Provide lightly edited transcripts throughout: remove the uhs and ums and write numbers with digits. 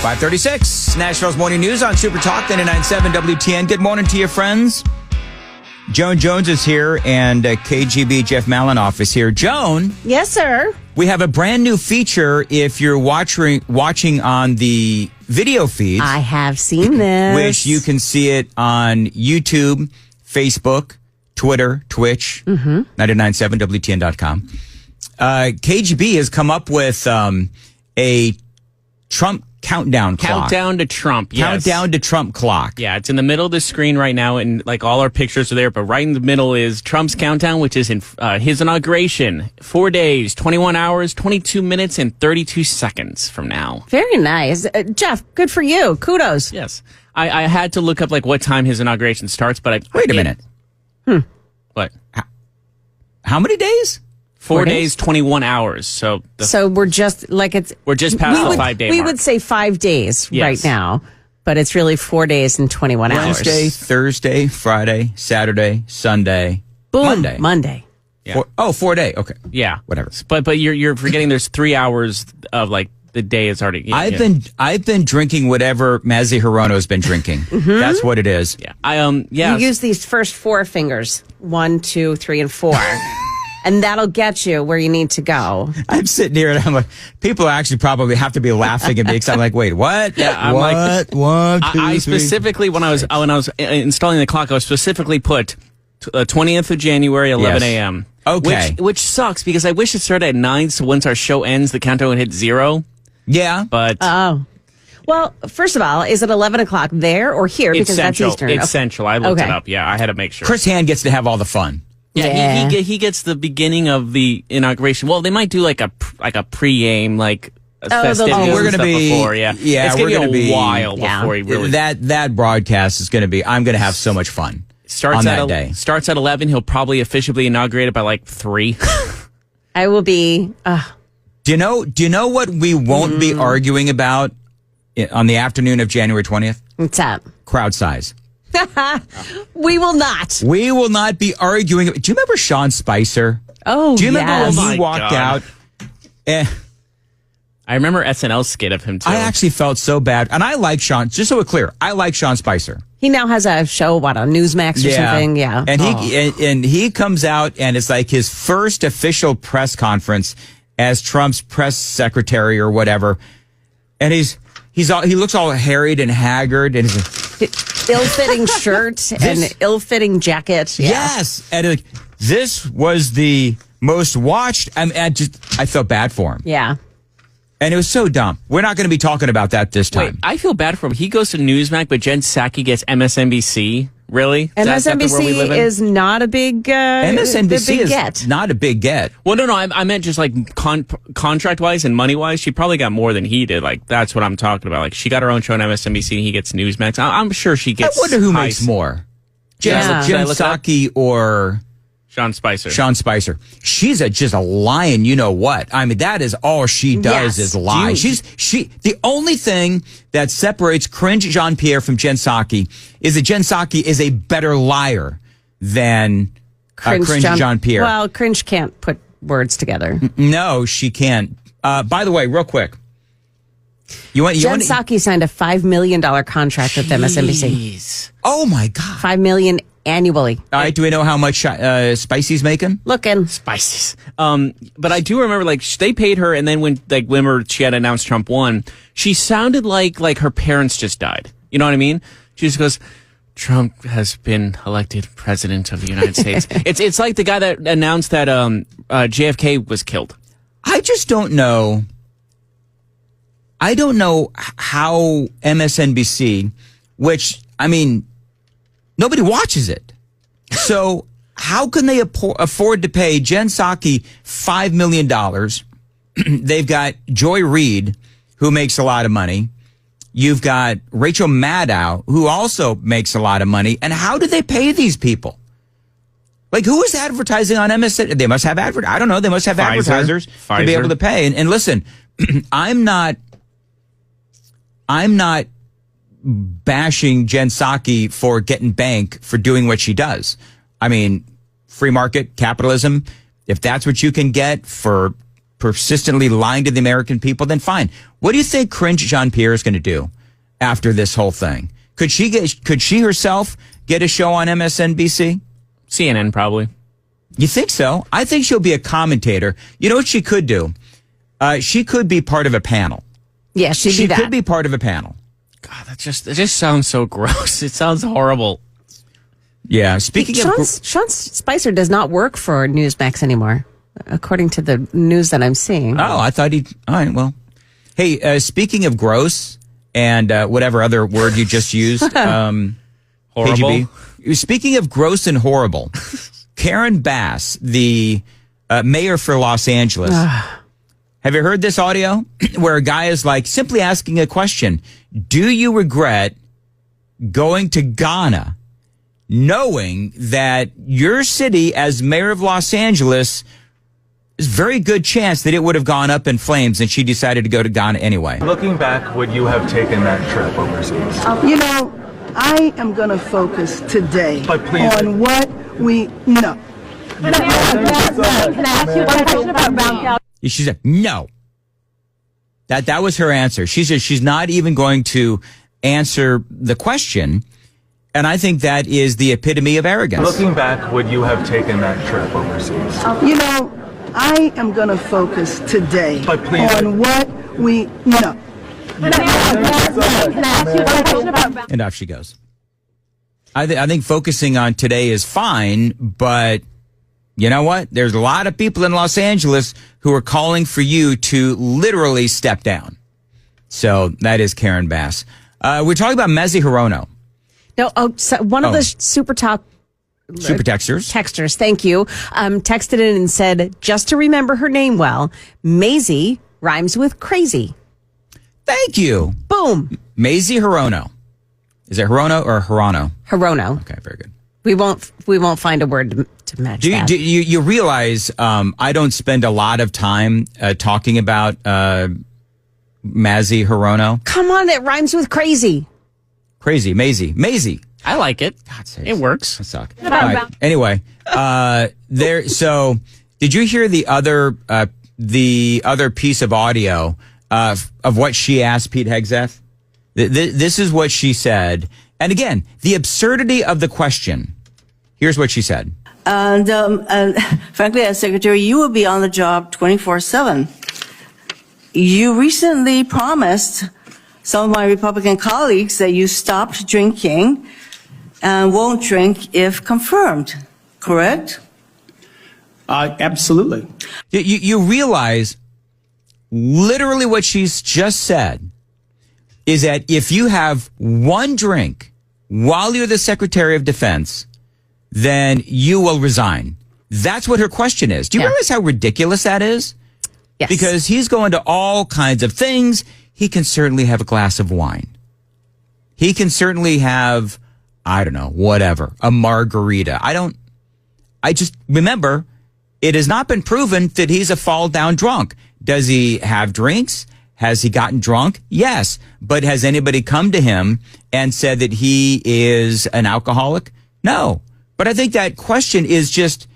5:36, Nashville's Morning News on Super Talk 99.7 WTN. Good morning to you, friends. Joan Jones is here, and KGB Jeff Malinoff is here. Joan. Yes, sir. We have a brand new feature if you're watching on the video feeds. I have seen this. Which you can see it on YouTube, Facebook, Twitter, Twitch, 99.7 WTN.com. KGB has come up with a Trump countdown clock. Countdown to Trump, yes. Countdown to Trump clock. Yeah, it's in the middle of the screen right now, and like all our pictures are there, but right in the middle is Trump's countdown, which is in his inauguration. 4 days, 21 hours, 22 minutes, and 32 seconds from now. Very nice. Jeff, good for you. Kudos. Yes. I had to look up like what time his inauguration starts, but Wait a minute. What? How many days? 4 days, 21 hours. So we're just like we're just past the 5 day We mark. would say 5 days Yes. right now, but it's really 4 days and 21 hours. Wednesday, Thursday, Friday, Saturday, Sunday, Boom. Monday. Yeah. 4 day. Okay. Yeah. Whatever. But you're forgetting there's 3 hours of like the day is already. Yeah, I've been drinking whatever Mazzy Hirono's been drinking. That's what it is. Yeah. You use these first four fingers, 1, 2, 3, and 4. And that'll get you where you need to go. I'm sitting here and I'm like, people actually probably have to be laughing at me because I'm like, wait, what? Yeah, I'm what? like, 1, 2, I 3. specifically when I was installing the clock, I was specifically put 20th of January, 11 a.m. Okay. Which sucks because I wish it started at 9, so once our show ends, the countdown would hit 0. Yeah. But Well, first of all, is it 11 o'clock there or here? it's Because central. that's Eastern. It's Okay. central. I looked Okay. it up. Yeah, I had to make sure. Chris Hand gets to have all the fun. Yeah, he gets the beginning of the inauguration. Well, they might do like a pre-game, like festivities we're and gonna stuff be- before. Yeah, yeah, it's we're gonna gonna be be- a while Yeah. before he really That broadcast is going to be, I'm going to have so much fun starts on at that day. Starts at 11. He'll probably officially inaugurate it by like 3. I will be. Do you know what we won't be arguing about on the afternoon of January 20th? What's up? Crowd size. We will not. We will not be arguing. Do you remember Sean Spicer? Oh, Do you remember yes. when Oh, he my walked God. out? I remember SNL skit of him too. I actually felt so bad. And I like Sean, just so we're clear, I like Sean Spicer. He now has a show, on Newsmax or something? Yeah. And he comes out and it's like his first official press conference as Trump's press secretary or whatever. And he looks all harried and haggard and Ill-fitting shirt and ill-fitting jacket. Yeah. yes. And like, this was the most watched. I felt bad for him. Yeah. And it was so dumb. We're not going to be talking about that this time. Wait, I feel bad for him. He goes to Newsmax, but Jen Psaki gets MSNBC. Really? Is that the world we live MSNBC in? is not a big MSNBC big is get. not a big get. Well, no, I meant just like contract-wise and money-wise, she probably got more than he did. Like, that's what I'm talking about. Like, she got her own show on MSNBC and he gets Newsmax. I'm sure she gets I wonder who high- makes more. Yeah. Jen look it up? Psaki or Sean Spicer. Sean Spicer. She's just a lion, you know what? I mean, that is all she does Yes. is lie. The only thing that separates cringe Jean-Pierre from Jen Psaki is that Jen Psaki is a better liar than cringe Jean-Pierre. Well, cringe can't put words together. No, she can't. By the way, real quick. Jen Psaki signed a $5 million contract with MSNBC. Jeez. Oh my God. $5 million annually. All right, do we know how much Spicy's making? Looking. Spices. But I do remember, like, they paid her, and then when she had announced Trump won, she sounded like her parents just died. You know what I mean? She just goes, Trump has been elected president of the United States. It's like the guy that announced that JFK was killed. I just don't know. I don't know how MSNBC, which, I mean, nobody watches it. So how can they afford to pay Jen Psaki $5 million? They've got Joy Reid, who makes a lot of money. You've got Rachel Maddow, who also makes a lot of money. And how do they pay these people? Like, who is advertising on MSN? They must have I don't know. They must have advertisers to be able to pay. And listen, I'm not bashing Jen Psaki for getting bank for doing what she does. I mean, free market capitalism. If that's what you can get for persistently lying to the American people, then fine. What do you think Cringe Jean-Pierre is going to do after this whole thing? Could she herself get a show on MSNBC? CNN probably. You think so? I think she'll be a commentator. You know what she could do? She could be part of a panel. Yeah, She that. could be part of a panel. God, it just sounds so gross. It sounds horrible. Yeah. Speaking of Sean Spicer does not work for Newsmax anymore, according to the news that I'm seeing. Oh, I thought he'd. All right. Well, hey. Speaking of gross and whatever other word you just used, Horrible. KGB, speaking of gross and horrible, Karen Bass, the mayor for Los Angeles. Have you heard this audio where a guy is like simply asking a question? Do you regret going to Ghana, knowing that your city as mayor of Los Angeles is a very good chance that it would have gone up in flames, and she decided to go to Ghana anyway? Looking back, would you have taken that trip overseas? You know, I am going to focus today But please- on what we know. Can I ask you one question about brown cow? She said no. That was her answer. She said she's not even going to answer the question, and I think that is the epitome of arrogance. Looking back, would you have taken that trip overseas? You know, I am going to focus today But please- on what we know. Can I ask you one question about brown And off she goes. I think focusing on today is fine, but you know what? There's a lot of people in Los Angeles who are calling for you to literally step down. So that is Karen Bass. We're talking about Mezzi Hirono. No, so one of the super texters, thank you, texted in and said, just to remember her name well, Maisie rhymes with crazy. Thank you. Boom. Mezzi Hirono. Is it Hirono or Hirano? Hirono. Okay, very good. We won't find a word to match that. Do you realize I don't spend a lot of time talking about Mezzi Hirono? Come on, it rhymes with crazy. Crazy. Maisie. I like it. God sakes. It works. I suck. All right. Anyway, there. So, did you hear the other piece of audio of what she asked Pete Hegseth? This is what she said, and again, the absurdity of the question. Here's what she said. And frankly, as secretary, you will be on the job 24/7. You recently promised some of my Republican colleagues that you stopped drinking and won't drink if confirmed, correct? Absolutely. You realize literally what she's just said is that if you have one drink while you're the Secretary of Defense, then you will resign. That's what her question is. Do you realize how ridiculous that is? Yes. Because he's going to all kinds of things. He can certainly have a glass of wine. He can certainly have, I don't know, whatever, a margarita. I just remember it has not been proven that he's a fall down drunk. Does he have drinks? Has he gotten drunk? Yes. But has anybody come to him and said that he is an alcoholic? No. But I think that question is just,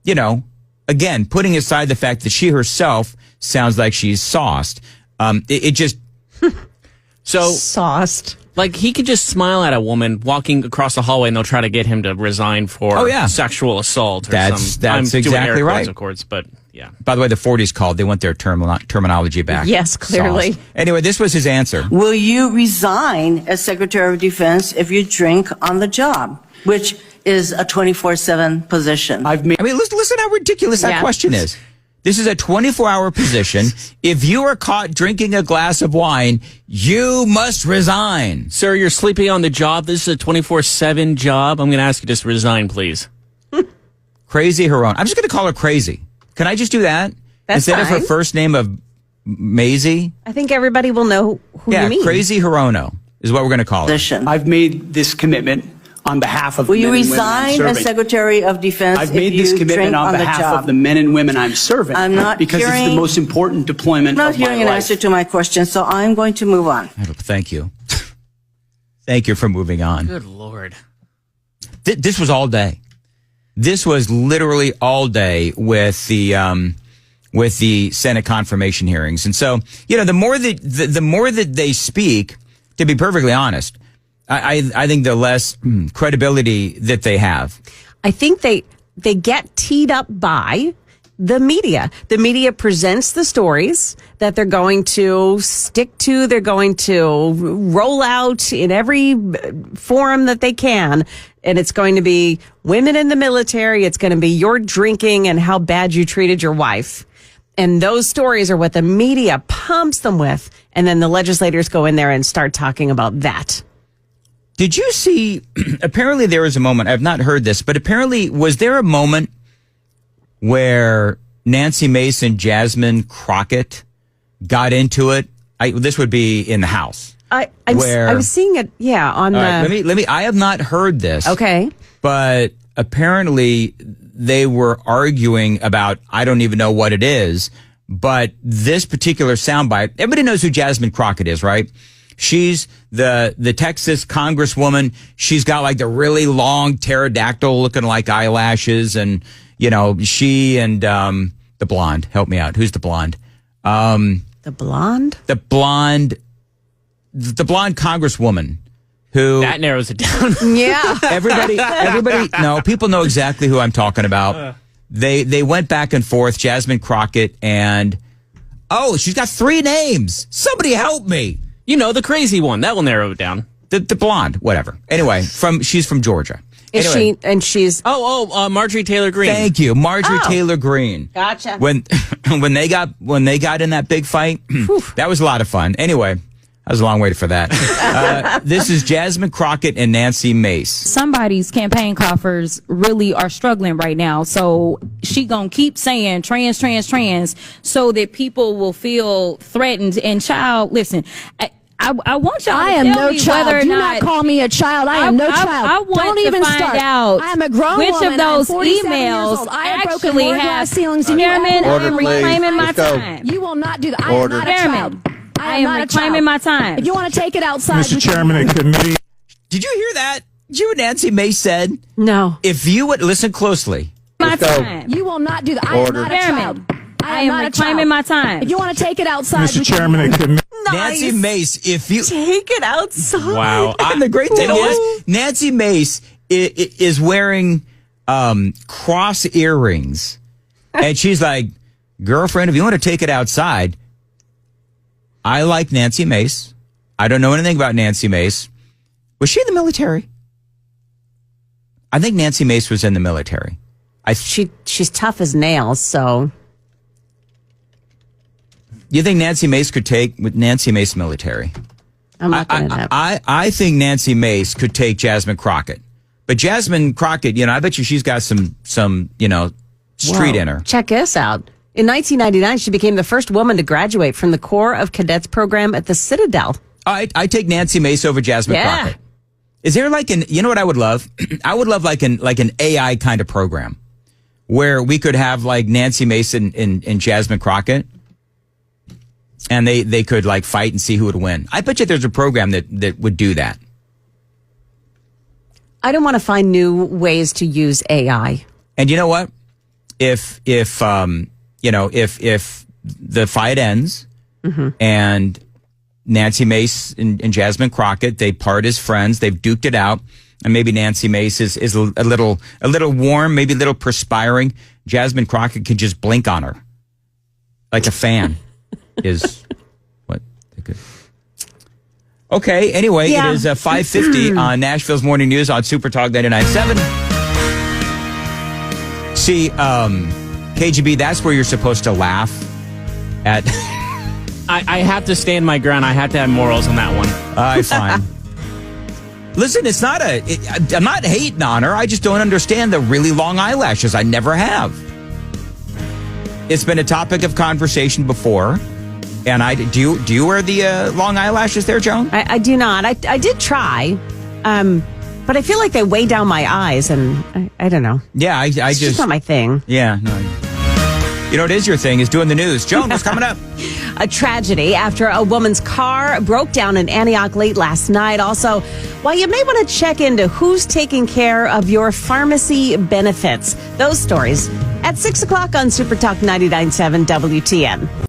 again, putting aside the fact that she herself sounds like she's sauced. It just. So, Sauced. like, he could just smile at a woman walking across the hallway and they'll try to get him to resign for sexual assault or That's I'm doing exactly air quotes, right. of course, but yeah. By the way, the 40s called. They want their terminology back. Yes, clearly. Sauced. Anyway, this was his answer. Will you resign as Secretary of Defense if you drink on the job, which is a 24/7 position? I've made. I mean, listen how ridiculous that Yeah. question is. This is a 24-hour position. If you are caught drinking a glass of wine, you must resign. Sir, you're sleeping on the job. This is a 24/7 job. I'm going to ask you to just resign, please. Crazy Hirono. I'm just going to call her Crazy. Can I just do that? That's Instead of her fine. first name of Maisie? I think everybody will know who you mean. Crazy Hirono is what we're going to call her. Position. I've made this commitment on behalf of Will the you men and women I'm resign serving. as Secretary of Defense I've if made this you commitment drink on on the behalf job? of the men and women I'm serving. I'm not because it's hearing- the most important deployment I'm not of my hearing an life. answer to my question, so I'm going to move on. Thank you. Thank you for moving on. Good Lord. This was all day. This was literally all day with the with the Senate confirmation hearings. And so, the more that the more that they speak, to be perfectly honest, I think the less credibility that they have. I think they get teed up by the media. The media presents the stories that they're going to stick to. They're going to roll out in every forum that they can. And it's going to be women in the military. It's going to be your drinking and how bad you treated your wife. And those stories are what the media pumps them with. And then the legislators go in there and start talking about that. Did you see, apparently there was a moment, I've not heard this, but apparently was there a moment where Nancy Mace and Jasmine Crockett got into it? This would be in the House. I was seeing it, on let me. I have not heard this. Okay, but apparently they were arguing about, I don't even know what it is, but this particular soundbite. Everybody knows who Jasmine Crockett is, right? She's the Texas congresswoman. She's got like the really long pterodactyl looking like eyelashes, and she and the blonde. Help me out. Who's the blonde? The blonde? The blonde congresswoman who... That narrows it down. Yeah. Everybody, no, people know exactly who I'm talking about. They went back and forth, Jasmine Crockett, and... Oh, she's got 3 names. Somebody help me. The crazy one. That will narrow it down. The blonde, whatever. Anyway, she's from Georgia. Is anyway, she? And she's Marjorie Taylor Greene. Thank you, Marjorie Taylor Greene. Gotcha. When they got in that big fight, that was a lot of fun. Anyway, that was a long way for that. This is Jasmine Crockett and Nancy Mace. Somebody's campaign coffers really are struggling right now, so she gonna keep saying trans, so that people will feel threatened. And child, listen. I want y'all to tell me whether or Do not call me a child. I am no child. I want Don't to even find start. out I am a grown which woman. of those I'm 47 years emails old. I have broken actually more have glass ceilings than you Chairman, ever I will. am reclaiming my time. You will not do that. I am not a Chairman, child. I am reclaiming my time. If you want to take it outside, Mr. Chairman and committee. Did you hear that? Did you hear what Nancy Mace said? No. If you would listen closely. My time. you will not do that. I am not a child. I am reclaiming my time. If you want to take it outside, Mr. Chairman and committee. Nancy Mace, if you take it outside. Wow. And the great thing is, Nancy Mace is wearing cross earrings, and she's like, "Girlfriend, if you want to take it outside." I like Nancy Mace. I don't know anything about Nancy Mace. Was she in the military? I think Nancy Mace was in the military. She's tough as nails, so. You think Nancy Mace could take with Nancy Mace military? I'm not going to. I think Nancy Mace could take Jasmine Crockett, but Jasmine Crockett, I bet you she's got some street in her. Check this out. In 1999, she became the first woman to graduate from the Corps of Cadets program at the Citadel. I take Nancy Mace over Jasmine Crockett. Is there like what I would love? I would love like an AI kind of program where we could have like Nancy Mace and Jasmine Crockett. And they could like fight and see who would win. I bet you there's a program that would do that. I don't want to find new ways to use AI. And you know what? If the fight ends and Nancy Mace and Jasmine Crockett, they part as friends, they've duked it out, and maybe Nancy Mace is a little warm, maybe a little perspiring. Jasmine Crockett could just blink on her like a fan. Is what they could. Okay, anyway, it is 5:50 on Nashville's Morning News on Super Talk 99.7. See, KGB, that's where you're supposed to laugh at. I have to stand my ground. I have to have morals on that one. Fine. Listen, it's not I'm not hating on her. I just don't understand the really long eyelashes. I never have. It's been a topic of conversation before. And do you wear the long eyelashes there, Joan? I do not. I did try, but I feel like they weigh down my eyes, and I don't know. Yeah, it's just not my thing. Yeah, no. It is your thing, is doing the news. Joan, what's coming up? A tragedy after a woman's car broke down in Antioch late last night. Also, why you may want to check into who's taking care of your pharmacy benefits. Those stories at 6 o'clock on Super Talk 99.7 WTN.